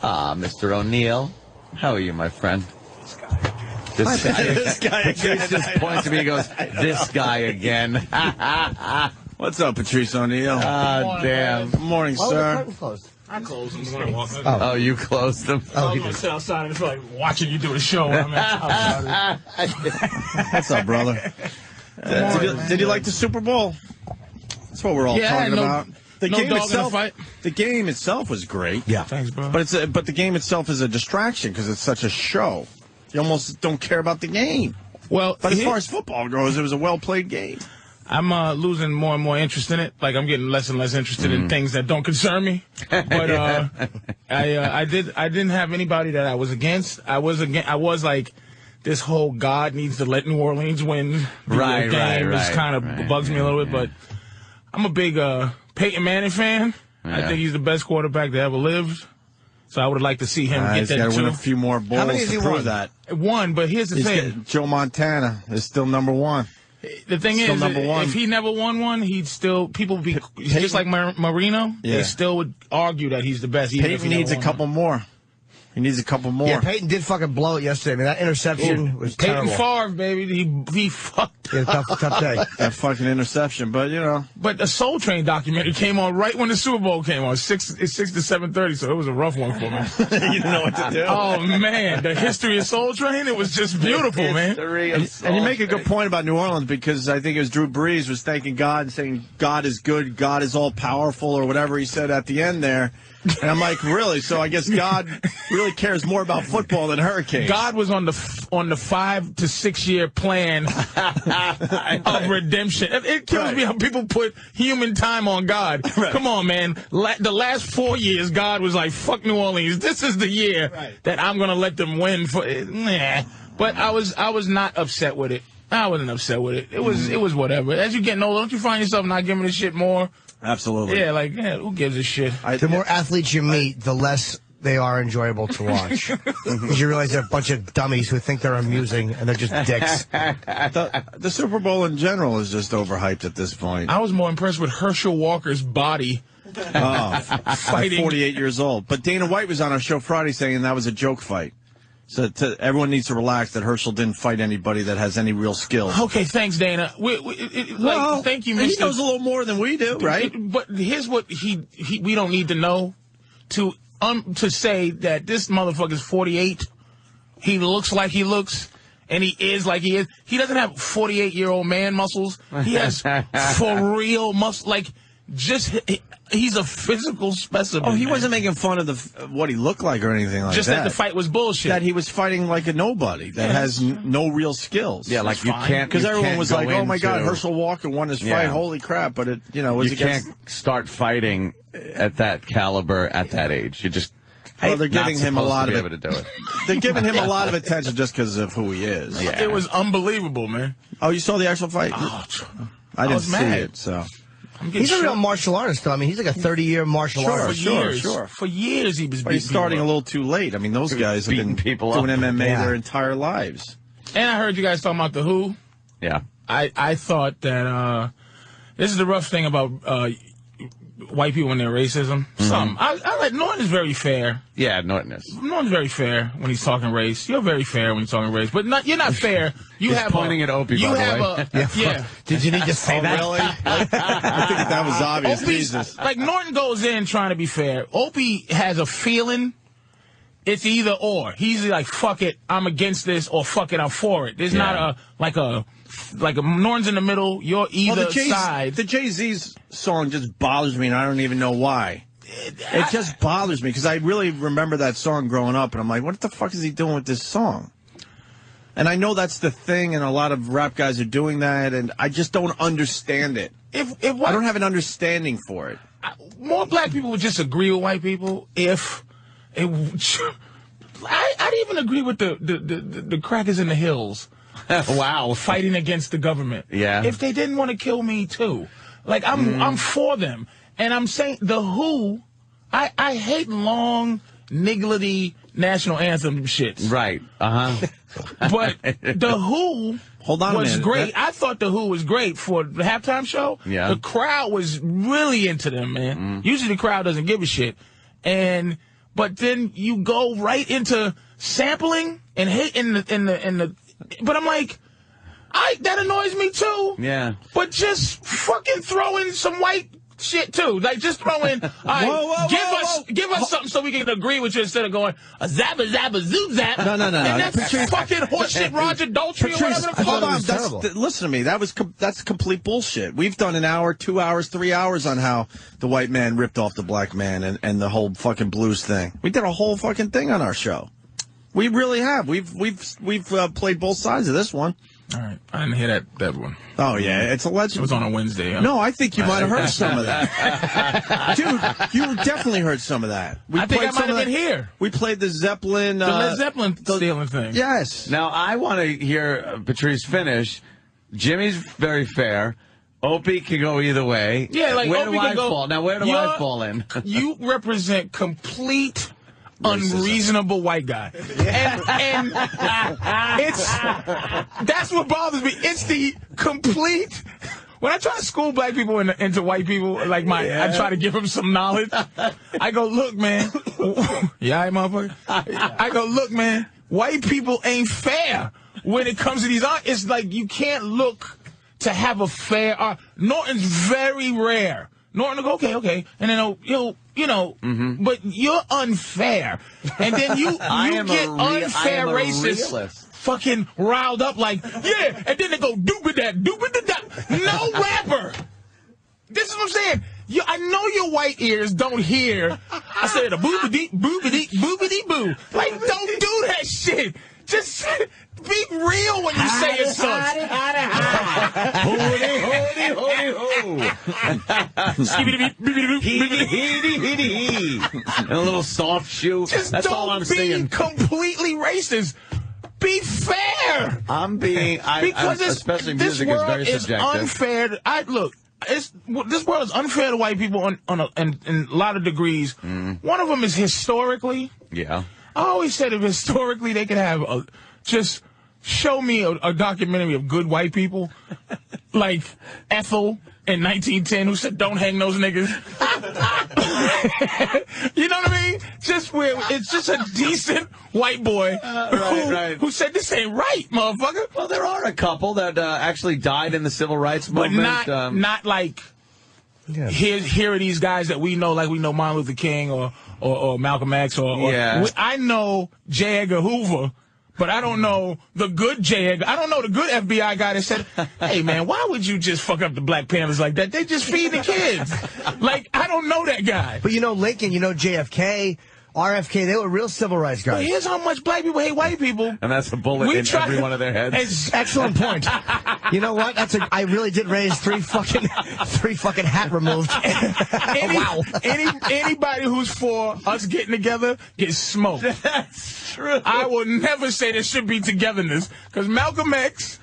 Mr. O'Neill. How are you, my friend? This guy again. Patrice just points to me and goes, this guy again. What's up, Patrice O'Neill? Damn. Good morning, sir. I closed them. Oh, you closed them? I'm going to sit outside and feel like watching you do the show when I'm outside. What's up, brother? Did you like the Super Bowl? That's what we're all talking about. The game itself was great. Yeah, thanks, bro. But the game itself is a distraction because it's such a show. You almost don't care about the game. Well, but as far as football goes, it was a well-played game. I'm losing more and more interest in it. Like, I'm getting less and less interested in things that don't concern me. But I didn't have anybody that I was against. I was like, this whole God needs to let New Orleans win the game. This kind of bugs me a little bit. But I'm a big Peyton Manning fan. Yeah. I think he's the best quarterback that ever lived. So I would like to see him get that too. He's got to win a few more bowls to prove that. One, but here's the thing. Joe Montana is still number one. The thing is, if he never won one, he'd still, people would be, just like Marino, they still would argue that he's the best. Peyton needs a couple more. He needs a couple more. Yeah, Peyton did fucking blow it yesterday. I mean, that interception was terrible. Peyton Favre, baby, he fucked. Yeah, tough day. That fucking interception, but you know. But the Soul Train documentary came on right when the Super Bowl came on, 6 to 7:30, so it was a rough one for me. You didn't know what to do. Oh man, the history of Soul Train, it was just beautiful, man. And you make a good point about New Orleans because I think it was Drew Brees was thanking God and saying God is good, God is all powerful, or whatever he said at the end there. And I'm like, really? So I guess God really cares more about football than hurricanes. God was on the 5 to 6 year plan of redemption. It kills me how people put human time on God. Right. Come on, man. The last 4 years, God was like, fuck New Orleans. This is the year that I'm going to let them win. But I was not upset with it. I wasn't upset with it. It was whatever. As you get older, don't you find yourself not giving a shit more? Absolutely. Yeah, like, who gives a shit? The more athletes you meet, the less they are enjoyable to watch. Because you realize they're a bunch of dummies who think they're amusing, and they're just dicks. The Super Bowl in general is just overhyped at this point. I was more impressed with Herschel Walker's body. Fighting. 48 years old. But Dana White was on our show Friday saying that was a joke fight. So everyone needs to relax that Herschel didn't fight anybody that has any real skills. Okay, thanks, Dana. Thank you, Mr. He knows a little more than we do, right? But here's what we don't need to know to say that this motherfucker's 48. He looks like he looks, and he is like he is. He doesn't have 48-year-old man muscles. He has for real muscle. Like, he's a physical specimen. Oh, he wasn't making fun of what he looked like or anything like that. Just that the fight was bullshit. That he was fighting like a nobody that has no real skills. Yeah, like you can't. Because everyone was like, "Oh my God, Herschel Walker won his fight! Holy crap!" But you can't start fighting at that caliber at that age. You just. Well, they're giving him a lot of able to do it. They're giving him a lot of attention just because of who he is. Yeah. It was unbelievable, man. Oh, you saw the actual fight? Oh, I didn't see it, so. He's a real martial artist, though. I mean, he's like a 30-year martial artist. Sure. For years, he was. But he's starting a little too late. I mean, those guys have been doing MMA their entire lives. And I heard you guys talking about the Who. Yeah. I thought that this is the rough thing about white people and their racism. I like Norton is very fair. Yeah, Norton is. Norton's very fair when he's talking race. You're very fair when you're talking race, but you're not fair. You have pointing at Opie. You by have the way. Yeah. Did you need to say that? Really? I think that was obvious. Jesus. Like, Norton goes in trying to be fair. Opie has a feeling. It's either or. He's like, fuck it, I'm against this, or fuck it, I'm for it. There's not a Norton's in the middle. You're either side. The Jay-Z's song just bothers me, and I don't even know why. It just bothers me, because I really remember that song growing up, and I'm like, what the fuck is he doing with this song? And I know that's the thing, and a lot of rap guys are doing that, and I just don't understand it. I don't have an understanding for it. More black people would just agree with white people if... I'd even agree with the crackers in the hills. Wow. Fighting against the government. Yeah. If they didn't want to kill me, too. Like, I'm for them. And I'm saying the Who, I hate long, niggledy national anthem shit. Right. But the Who was great. I thought the Who was great for the halftime show. Yeah. The crowd was really into them, man. Usually the crowd doesn't give a shit. And but then you go right into sampling and hate in the. But I'm like, that annoys me too. Yeah. But just fucking throw in some white shit too. Like just throw in. Give us something so we can agree with you instead of going a zabba zabba zoop zap. No. And that's fucking horseshit Roger Daltrey or whatever the Hold fuck. on. Listen to me. That's complete bullshit. We've done an hour, 2 hours, 3 hours on how the white man ripped off the black man and the whole fucking blues thing. We did a whole fucking thing on our show. We really have. We've played both sides of this one. All right, I didn't hear that one. Oh yeah, it's a legend. It was on a Wednesday. Huh? No, I think you might have heard some of that, dude. You definitely heard some of that. I think I might have been here. We played the Zeppelin, the Led Zeppelin stealing thing. Yes. Now I want to hear Patrice finish. Jimmy's very fair. Opie can go either way. Yeah, like where Opie do I can go, fall? Now where do I fall in? You represent complete unreasonable white guy. And that's what bothers me. It's the complete. When I try to school black people into white people, like I try to give them some knowledge. I go, look, man. Yeah, motherfucker. I go, look, man. White people ain't fair when it comes to these art. It's like you can't look to have a fair art. Norton's very rare. Norton will go, okay, and then he'll but you're unfair. And then you get unfair racist fucking riled up like, yeah, and then they go, doop-a-da. No rapper. This is what I'm saying. I know your white ears don't hear. I said a boobity, boobity, boobity, boo. Like, don't do that shit. Just be real when you say it, son. And a little soft shoe. That's all I'm saying. Completely racist. Be fair. Because especially music is very subjective. This world is unfair. Look, this world is unfair to white people in a lot of degrees. One of them is historically. Yeah. I always said if historically they could have just show me a documentary of good white people, like Ethel in 1910 who said don't hang those niggas. You know what I mean? Just where it's just a decent white boy who said this ain't right, motherfucker. Well, there are a couple that actually died in the civil rights movement. But not like here are these guys that we know, like we know Martin Luther King or Malcolm X I know J. Edgar Hoover, but I don't know the good J. Edgar. I don't know the good FBI guy that said, hey, man, why would you just fuck up the Black Panthers like that? They just feed the kids. Like, I don't know that guy. But Lincoln, JFK, RFK, they were real civil rights guys. But here's how much black people hate white people. And that's a bullet in every one of their heads. Excellent point. You know what? I really did raise three fucking hat removed. Wow. Anybody who's for us getting together gets smoked. That's true. I will never say there should be togetherness. Because Malcolm X,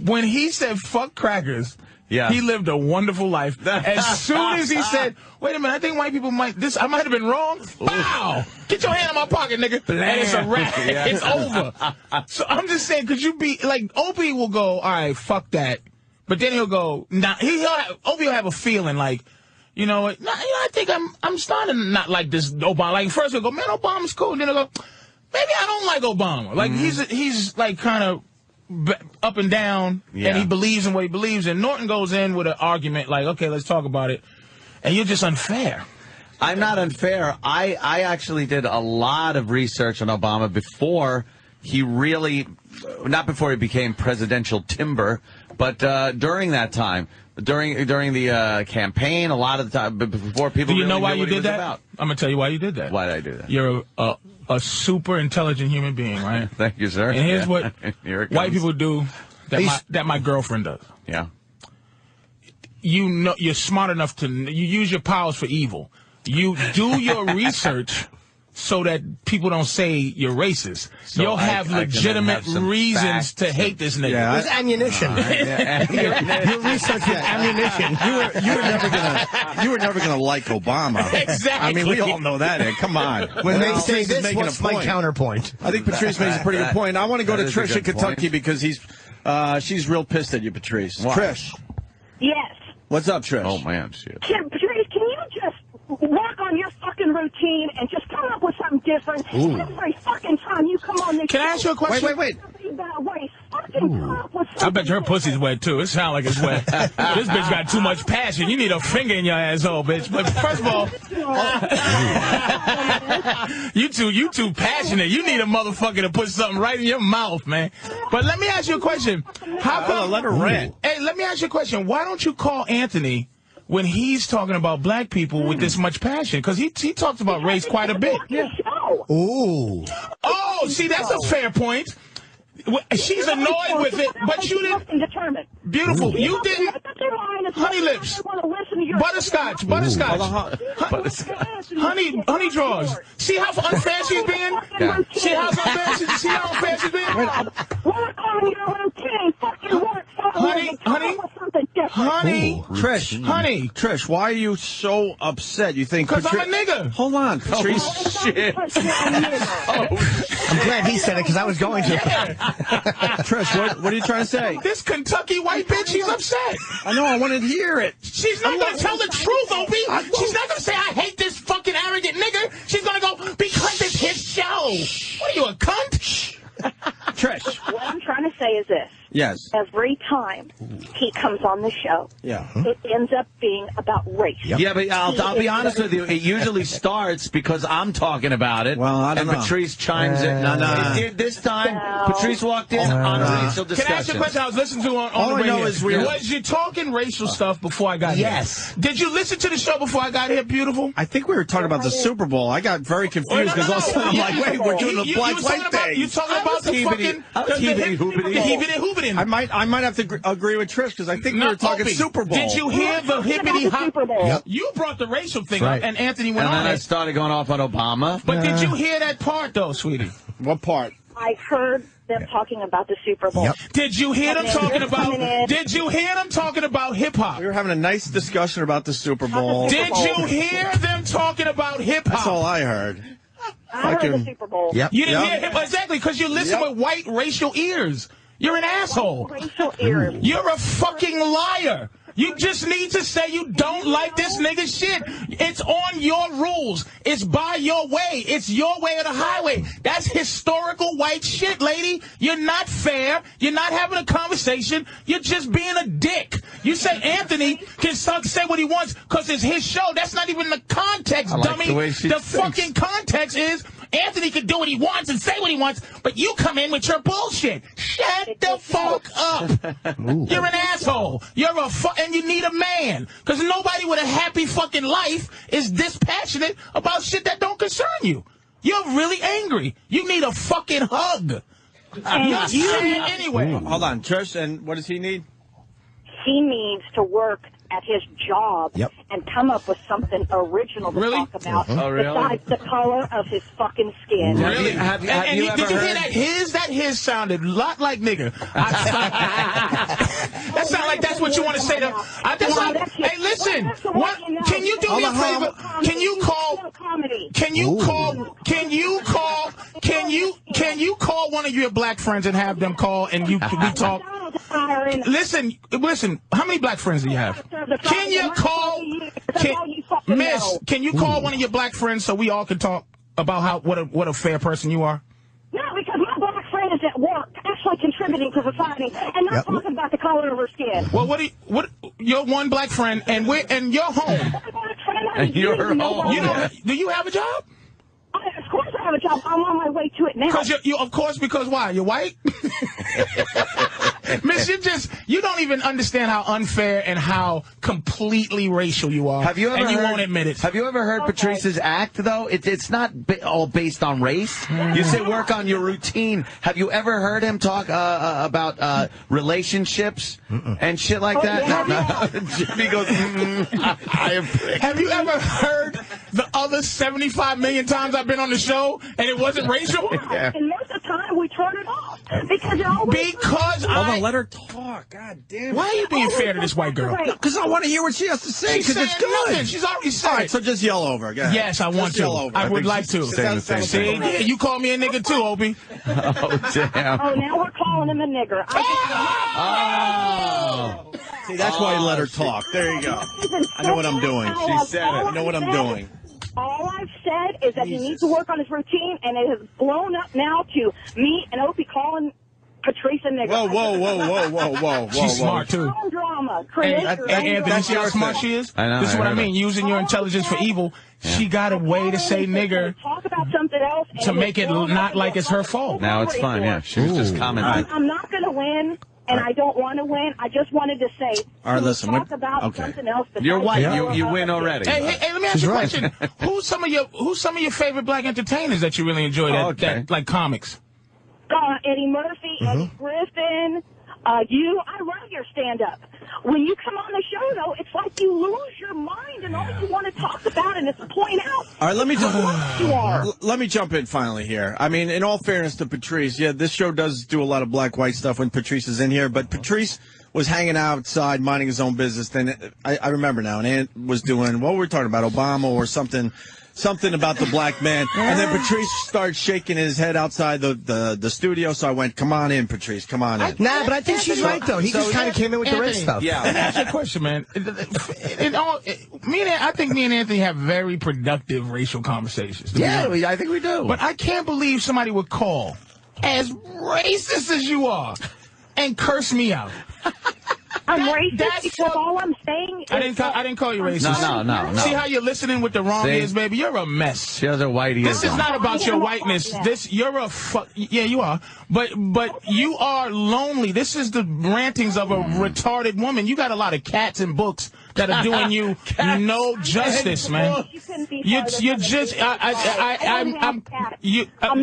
when he said fuck crackers, he lived a wonderful life. As soon as he said, wait a minute, I think white people I might have been wrong. Pow! Get your hand in my pocket, nigga. And it's a wrap. It's over. So I'm just saying, could you be, like, Opie will go, all right, fuck that. But then he'll go, Opie will have a feeling like, I think I'm starting to not like this Obama. Like, first he'll go, man, Obama's cool. And then he'll go, maybe I don't like Obama. Like, he's like kind of up and down, and he believes in what he believes in. Norton goes in with an argument like, okay, let's talk about it, and you're just unfair. I'm not unfair. I actually did a lot of research on Obama before he not before he became presidential timber, but during that time, during the campaign, a lot of the time, before people. Do you really know why knew you what he did was that? About. I'm gonna tell you why you did that. Why did I do that? You're a super intelligent human being, right? Thank you, sir. And here's what white people do that my girlfriend does. Yeah. You're smart enough to use your powers for evil. You do your research so that people don't say you're racist. So you'll have legitimate reasons to hate this nigga. Yeah, there's ammunition. Your research with ammunition. You were never gonna like Obama. Exactly. I mean, we all know that. Come on. When they say this, what's my counterpoint? I think Patrice makes a pretty good point. I want to go to Trish in Kentucky because she's real pissed at you, Patrice. Why? Trish. Yes. What's up, Trish? Oh man, shit. Patrice, can you just work on your fucking routine and just come up with I'm different. Every fucking time you come on this Can I ask you a question? Wait. I bet your pussy's wet, too. It sounds like it's wet. This bitch got too much passion. You need a finger in your asshole, bitch. But first of all, you too passionate. You need a motherfucker to put something right in your mouth, man. But let me ask you a question. How come? Let her rant. Hey, let me ask you a question. Why don't you call Anthony when he's talking about black people with this much passion? Because he talks about race quite a bit. Yeah. Ooh. Oh, see, that's a fair point. She's annoyed with it, but you didn't. Beautiful. You didn't. Honey lips. Butterscotch. Honey draws. See how unfair she's being? Yeah. See how unfair she's being? Honey. Trish, why are you so upset? You think? Because I'm a nigga. Hold on, Patrice. Oh, shit. I'm glad he said it because I was going to. Trish, what are you trying to say? This Kentucky white bitch, she's upset. I know, I wanted to hear it. She's not going to tell the truth, Opie. She's not going to say, I hate this fucking arrogant nigga. She's going to go, because it's his show. What are you, a cunt? Trish. What I'm trying to say is this. Yes. Every time he comes on the show, it ends up being about race. Yep. Yeah, but I'll be honest with you. It usually starts because I'm talking about it. Well, I don't know. Patrice chimes in. No. This time, Patrice walked in on a racial discussion. Can I ask you a question? I was listening to on All the I radio. know is Was you talking racial stuff before I got here? Yes. Did you listen to the show before I got here, beautiful? I think we were talking about the Super Bowl. I got very confused because all of a sudden I'm like, wait, we're doing the black-white thing. You talking about the fucking... The hibbity-hoobity. I might have to agree with Trish because I think we were talking Opie, Super Bowl. Did you hear the hippity hop? Yep. You brought the racial thing up, and Anthony went And on then I it. started going off on Obama. But did you hear that part, though, sweetie? What part? I heard them talking about the Super Bowl. Yep. Did you hear them talking about? Did you hear them talking about hip hop? We were having a nice discussion about the Super Bowl. Did you hear them talking about hip hop? That's all I heard. I heard the Super Bowl. Yep. You didn't hear hip hop exactly because you listen with white racial ears. You're an asshole. Racial ears. You're a fucking liar. You just need to say you don't like this nigga shit. It's on your rules. It's by your way. It's your way or the highway. That's historical white shit, lady. You're not fair. You're not having a conversation. You're just being a dick. You say Anthony can say what he wants because it's his show. That's not even the context, dummy. The fucking context is Anthony can do what he wants and say what he wants, but you come in with your bullshit. Shut the fuck up. You're an asshole. And you need a man. Because nobody with a happy fucking life is this passionate about shit that don't concern you. You're really angry. You need a fucking hug. You're sad anyway. Hold on, Trish, and what does he need? He needs to work at his job and come up with something original to talk about besides the color of his fucking skin. Really? Have you did ever you heard? hear that? His sounded a lot like nigger. That sounds like that's what you want to say to. Hey, listen. What? Can you do me a favor? Can you call? Can you call one of your black friends and have them call and we talk? Listen. How many black friends do you have? Can you call, Miss? Can you call one of your black friends so we all can talk about what a fair person you are? No, because my black friend is at work, actually contributing to society, and not talking about the color of her skin. Well, what? You're one black friend, and you're home. And you're home. Do you have a job? Of course I have a job. I'm on my way to it now. Because why? You're white? Miss, you don't even understand how unfair and how completely racial you are. Have you ever and you heard, won't admit it. Have you ever heard Patrice's act, though? It's not all based on race. You say work on your routine. Have you ever heard him talk about relationships and shit like that? Yeah. Jimmy goes, Have you ever heard the other 75 million times I've been on the show and it wasn't racial? Yeah. And most of the time we turn it off because Hold on, let her talk. God damn it. Why are you being fair to this white girl? Because I want to hear what she has to say. She's Because it's saying good. nothing. She's already said All right, it. so just yell over. Go ahead. Yes, I want Just to. yell over. I would like to. Saying the same See, thing. yeah, you call me a nigga too, Opie. Oh, damn. Oh, now we're calling him a nigger. See, that's why you let her talk. There you go. I know what I'm doing. She said it. I know what I'm doing. All I've said is that he needs to work on his routine, and it has blown up now to me and Opie calling Patrice a nigger. Whoa. She's smart, too. Drama. And Anthony, see how smart she is? I know. This is what I mean. Using your intelligence for evil. Yeah. She got a way to say nigger talk about something else to make it not like it's her fault. Now it's fine, yeah. She was just commenting. I'm not going to win. And I don't want to win. I just wanted to say, all right, listen, talk about something else. You're white. You win already. Hey, let me ask you a question. Who's some of your favorite black entertainers that you really enjoy that like comics? Eddie Murphy, Eddie Griffin, you. I love your stand-up. When you come on the show, though, it's like you lose your mind and all you want to talk about and it's point out. All right, let me jump in finally here. I mean, in all fairness to Patrice, yeah, this show does do a lot of black-white stuff when Patrice is in here, but Patrice was hanging outside minding his own business. Then I remember now, and Ant was doing, what were we talking about, Obama or something about the black man, and then Patrice started shaking his head outside the studio, so I went, come on in, Patrice, come on in. Nah, but I think she's right, though. He just kind of came in with the race stuff. Yeah. Let me ask you a question, man. I think me and Anthony have very productive racial conversations. Yeah, I think we do. But I can't believe somebody would call, as racist as you are, and curse me out. I'm racist because all I'm saying is... I didn't call you racist. No. See how you're listening with the wrong ears, baby? You're a mess. She has her white ears. This is not about your whiteness. Yeah, you are. But you are lonely. This is the rantings of a retarded woman. You got a lot of cats and books that are doing you no justice, man. You're just... I'm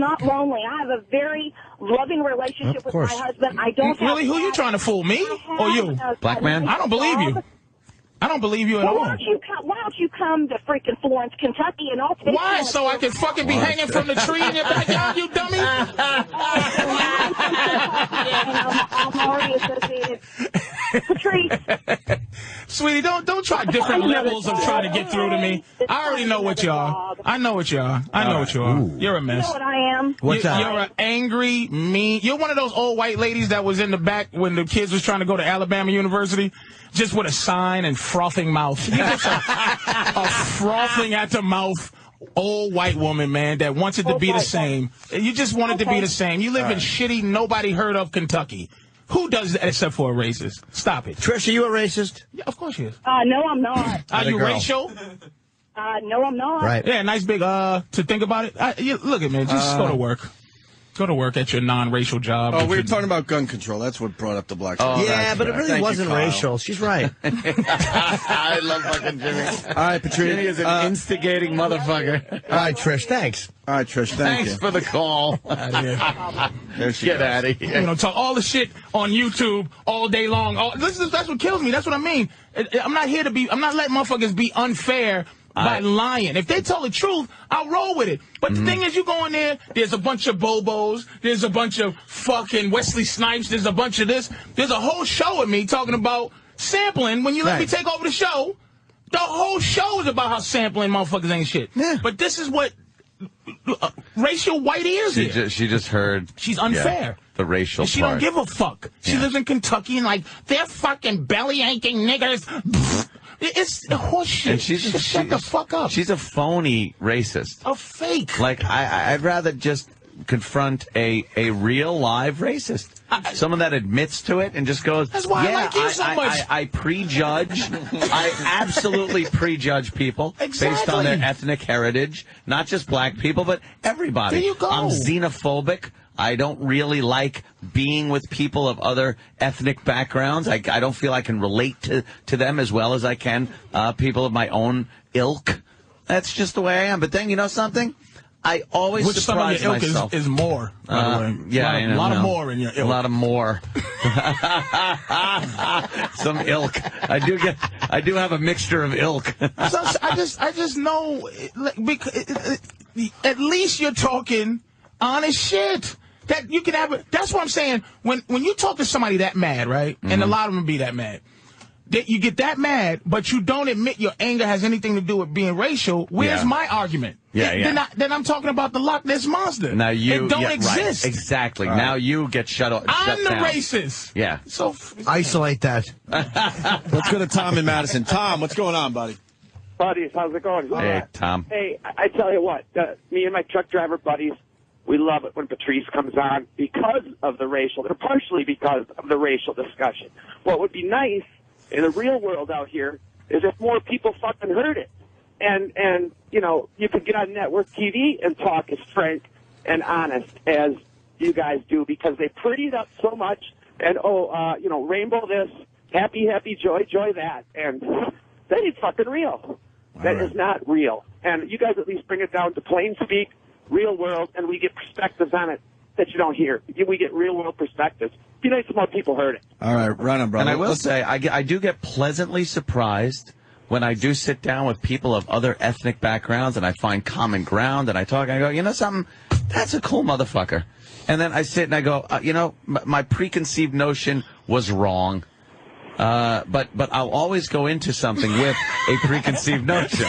not lonely. I have a very loving relationship with my husband. I don't really. Who you trying to fool, me or you? Black man? I don't believe you. I don't believe you at all. Why don't you come to freaking Florence, Kentucky, and I'll take Why? So I can fucking be hanging from the tree in your backyard, you dummy? I'm already associated. Patrice. Sweetie, don't try different levels of trying to get through to me. I already know what you are. I know what you are. You're a mess. You know what I am? You're an angry, mean. You're one of those old white ladies that was in the back when the kids was trying to go to Alabama University, just with a sign and frothing mouth. You're just a frothing at the mouth old white woman, man, that wants it to be the same. You just want it to be the same. You live in shitty, nobody heard of Kentucky. Who does that except for a racist? Stop it. Trish, are you a racist? Yeah, of course she is. No, I'm not. Are you racial? No, I'm not. Right. Yeah, nice big to think about it. Look at me, just go to work. Go to work at your non-racial job. Oh, we were talking about gun control. That's what brought up the black. Yeah, but it really wasn't racial. She's right. I love fucking Jimmy. All right, Patrice. Jimmy is an instigating motherfucker. All right, Trish, thanks. All right, Trish, thanks for the call. There she Get goes. out of here. You know, talk all the shit on YouTube all day long. That's what kills me. That's what I mean. I'm not letting motherfuckers be unfair by lying. If they tell the truth, I'll roll with it. But the thing is, you go in there's a bunch of Bobos, there's a bunch of fucking Wesley Snipes, there's a bunch of this. There's a whole show of me talking about sampling. When you let me take over the show, the whole show is about how sampling motherfuckers ain't shit. Yeah. But this is what racial white ears she just heard. She's unfair. The racial and she part. don't give a fuck. She lives in Kentucky and like, they're fucking belly aching niggers. It's horseshit. And shut the fuck up. She's a phony racist. A fake. Like, I'd rather just confront a real live racist. Someone that admits to it and just goes, that's why I like you so much. I prejudge. I absolutely prejudge people based on their ethnic heritage. Not just black people, but everybody. There you go. I'm xenophobic. I don't really like being with people of other ethnic backgrounds. I don't feel I can relate to them as well as I can people of my own ilk. That's just the way I am. But then, you know something? I always surprise myself. Which some of your ilk is more, by the way. Yeah, a lot of more in your ilk. A lot of more. Some ilk. I do have a mixture of ilk. I just know, because at least you're talking honest shit. That you can have. That's what I'm saying. When you talk to somebody that mad, right? And a lot of them be that mad. That you get that mad, but you don't admit your anger has anything to do with being racial. Where's my argument? Then I'm talking about the Loch Ness Monster. Now it don't exist. Right. Exactly. Now you get shut down. I'm the racist. Yeah. So isolate that. Let's go to Tom in Madison. Tom, what's going on, buddy? Buddies, how's it going? Hey, Tom. Hey, I tell you what, me and my truck driver buddies, we love it when Patrice comes on because of the racial, or partially because of the racial discussion. What would be nice in the real world out here is if more people fucking heard it. And you know, you could get on network TV and talk as frank and honest as you guys do, because they pretty it up so much. And, you know, rainbow this, happy, joy that. And that ain't fucking real. That is not real. And you guys at least bring it down to plain speak, real world, and we get perspectives on it that you don't hear. We get real world perspectives. It'd be nice if more people heard it. All right, run him, brother. And I will say, I do get pleasantly surprised when I do sit down with people of other ethnic backgrounds and I find common ground and I talk and I go, you know something? That's a cool motherfucker. And then I sit and I go, you know, my preconceived notion was wrong. But I'll always go into something with a preconceived notion.